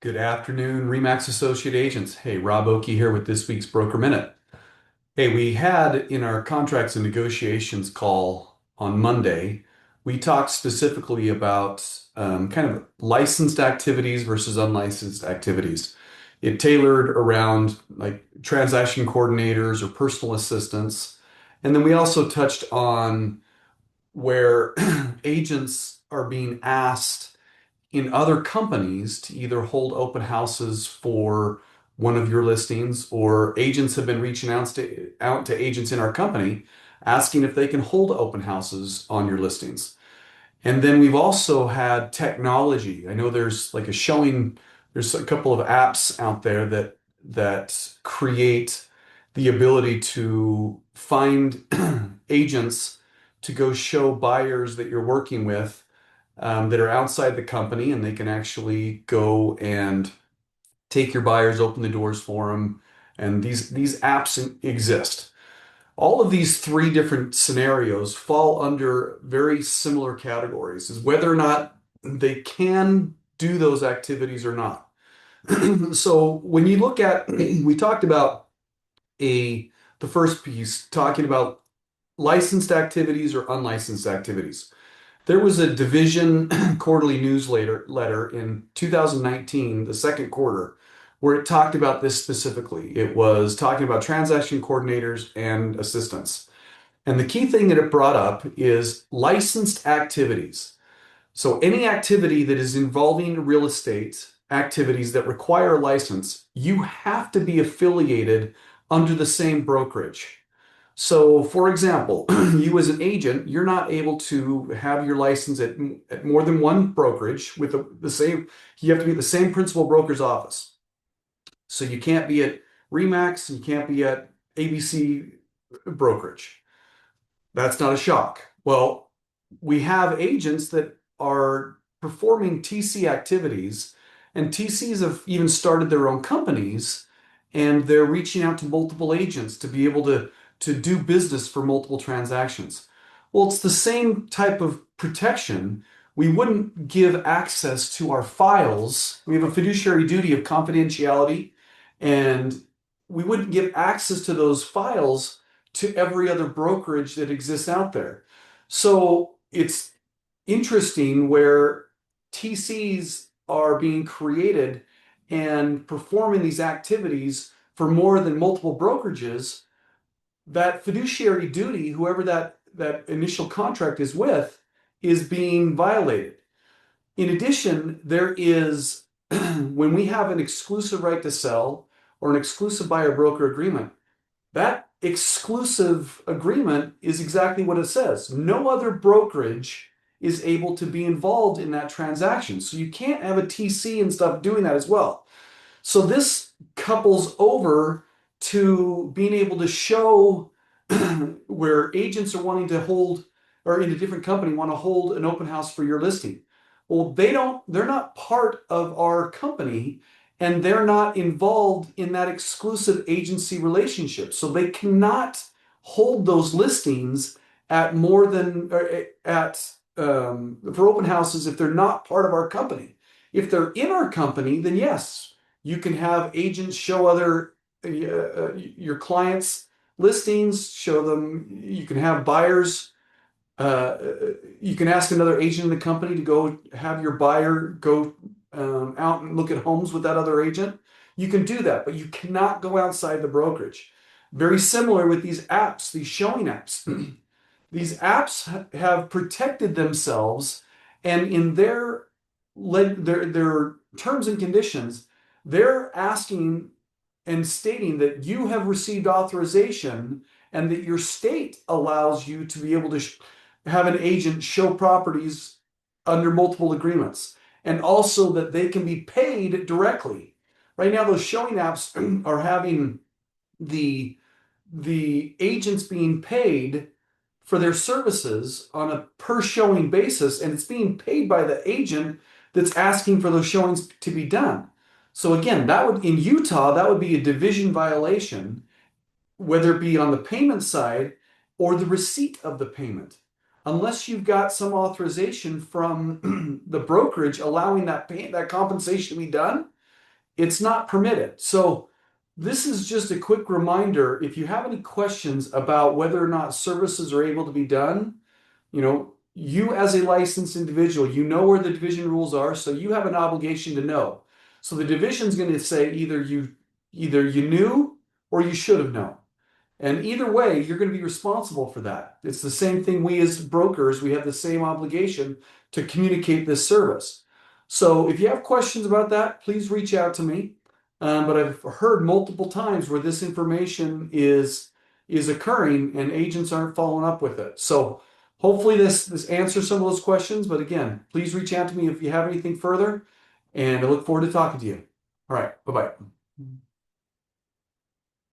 Good afternoon, Remax Associate Agents. Hey, Rob Oakey here with this week's Broker Minute. Hey, we had in our contracts and negotiations call on Monday, we talked specifically about kind of licensed activities versus unlicensed activities. It tailored around like transaction coordinators or personal assistants. And then we also touched on where agents are being asked in other companies to either hold open houses for one of your listings, or agents have been reaching out to agents in our company asking if they can hold open houses on your listings. And then we've also had technology. I know there's a couple of apps out there that create the ability to find agents to go show buyers that you're working with that are outside the company, and they can actually go and take your buyers, open the doors for them. And these apps exist. All of these three different scenarios fall under very similar categories, is whether or not they can do those activities or not. So when you look at, we talked about the first piece, talking about licensed activities or unlicensed activities. There was a division quarterly newsletter letter in 2019, the second quarter, where it talked about this specifically. It was talking about transaction coordinators and assistants. And the key thing that it brought up is licensed activities. So any activity that is involving real estate activities that require a license, you have to be affiliated under the same brokerage. So, for example, you as an agent, you're not able to have your license at more than one brokerage with the same, you have to be at the same principal broker's office. So you can't be at Remax, you can't be at ABC brokerage. That's not a shock. Well, we have agents that are performing TC activities, and TCs have even started their own companies, and they're reaching out to multiple agents to be able to do business for multiple transactions. Well, it's the same type of protection. We wouldn't give access to our files. We have a fiduciary duty of confidentiality, and we wouldn't give access to those files to every other brokerage that exists out there. So it's interesting where TCs are being created and performing these activities for more than multiple brokerages. That fiduciary duty, whoever that initial contract is with, is being violated. In addition, there is, when we have an exclusive right to sell or an exclusive buyer broker agreement, that exclusive agreement is exactly what it says. No other brokerage is able to be involved in that transaction. So you can't have a TC and stuff doing that as well. So this couples over to being able to show where agents are wanting to hold, or in a different company want to hold an open house for your listing. Well, they're not part of our company, and they're not involved in that exclusive agency relationship. So they cannot hold those listings at more than for open houses if they're not part of our company. If they're in our company, then yes, you can have agents show other your clients listings, show them. You can have buyers. You can ask another agent in the company to go have your buyer go out and look at homes with that other agent. You can do that, but you cannot go outside the brokerage. Very similar with these apps, these showing apps. These apps have protected themselves, and in their terms and conditions, they're asking and stating that you have received authorization and that your state allows you to be able to have an agent show properties under multiple agreements, and also that they can be paid directly. Right now, those showing apps are having the agents being paid for their services on a per showing basis, and it's being paid by the agent that's asking for those showings to be done. So again, that would, in Utah, that would be a division violation, whether it be on the payment side or the receipt of the payment. Unless you've got some authorization from the brokerage allowing that compensation to be done, it's not permitted. So this is just a quick reminder. If you have any questions about whether or not services are able to be done, you as a licensed individual, you know where the division rules are, so you have an obligation to know. So the division's going to say either you knew or you should have known. And either way, you're going to be responsible for that. It's the same thing. We as brokers, we have the same obligation to communicate this service. So if you have questions about that, please reach out to me. But I've heard multiple times where this information is occurring and agents aren't following up with it. So hopefully this answers some of those questions. But again, please reach out to me if you have anything further, and I look forward to talking to you. All right, bye-bye.